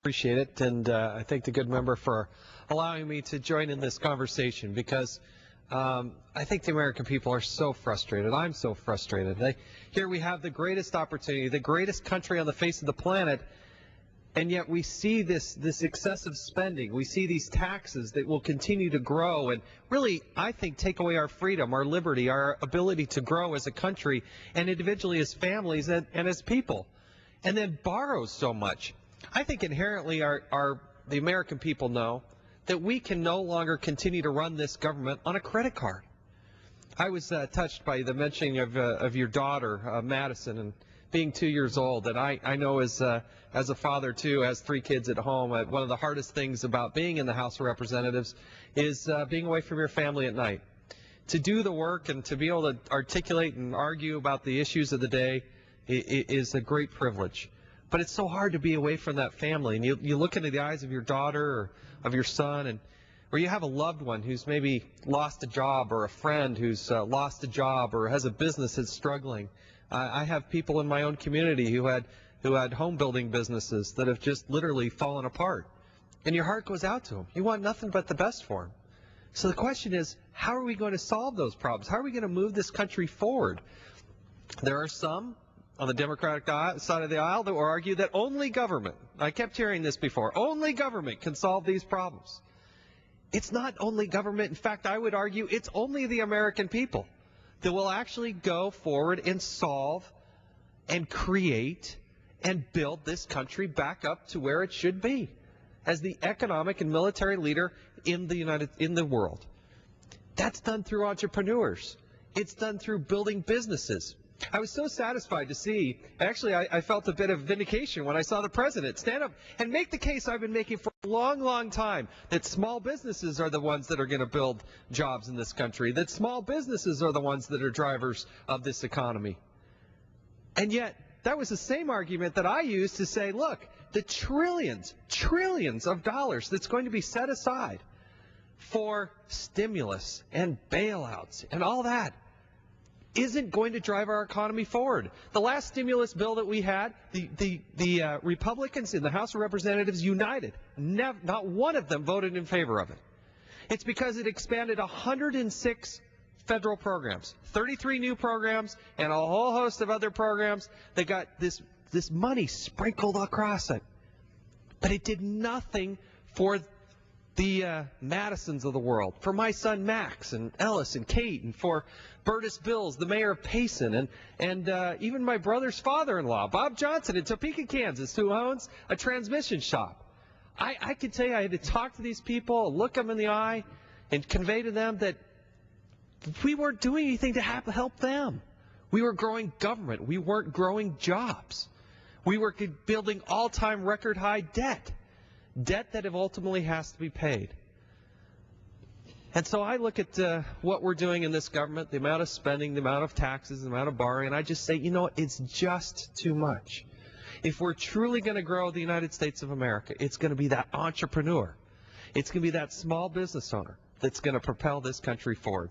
Appreciate it, and I thank the good member for allowing me to join in this conversation because I think the American people are so frustrated. I'm so frustrated. Here we have the greatest opportunity, the greatest country on the face of the planet, and yet we see this excessive spending. We see these taxes that will continue to grow and really, I think, take away our freedom, our liberty, our ability to grow as a country and individually as families and as people, and then borrow so much. I think inherently the American people know that we can no longer continue to run this government on a credit card. I was touched by the mentioning of your daughter, Madison, and being 2 years old. And I know as a father, too, has 3 kids at home, one of the hardest things about being in the House of Representatives is being away from your family at night. To do the work and to be able to articulate and argue about the issues of the day is a great privilege. But it's so hard to be away from that family. And you look into the eyes of your daughter or of your son, or you have a loved one who's maybe lost a job, or a friend who's lost a job or has a business that's struggling. I have people in my own community who had home building businesses that have just literally fallen apart. And your heart goes out to them. You want nothing but the best for them. So the question is, how are we going to solve those problems? How are we going to move this country forward? There are some on the Democratic side of the aisle that will argue that only government, I kept hearing this before, only government can solve these problems. It's not only government. In fact, I would argue it's only the American people that will actually go forward and solve and create and build this country back up to where it should be as the economic and military leader in the world. That's done through entrepreneurs. It's done through building businesses. I was so satisfied to see, actually I felt a bit of vindication when I saw the president stand up and make the case I've been making for a long, long time, that small businesses are the ones that are going to build jobs in this country, that small businesses are the ones that are drivers of this economy. And yet, that was the same argument that I used to say, look, the trillions of dollars that's going to be set aside for stimulus and bailouts and all that isn't going to drive our economy forward. The last stimulus bill that we had, the Republicans in the House of Representatives united. Not one of them voted in favor of it. It's because it expanded 106 federal programs, 33 new programs, and a whole host of other programs that got this money sprinkled across it. But it did nothing for the Madisons of the world, for my son Max and Ellis and Kate, and for Bertus Bills, the mayor of Payson, and even my brother's father-in-law, Bob Johnson in Topeka, Kansas, who owns a transmission shop. I can tell you, I had to talk to these people, look them in the eye, and convey to them that we weren't doing anything to help them. We were growing government. We weren't growing jobs. We were building all-time record-high debt that ultimately has to be paid. And so I look at what we're doing in this government, the amount of spending, the amount of taxes, the amount of borrowing, and I just say, you know, it's just too much. If we're truly going to grow the United States of America, it's going to be that entrepreneur. It's going to be that small business owner that's going to propel this country forward.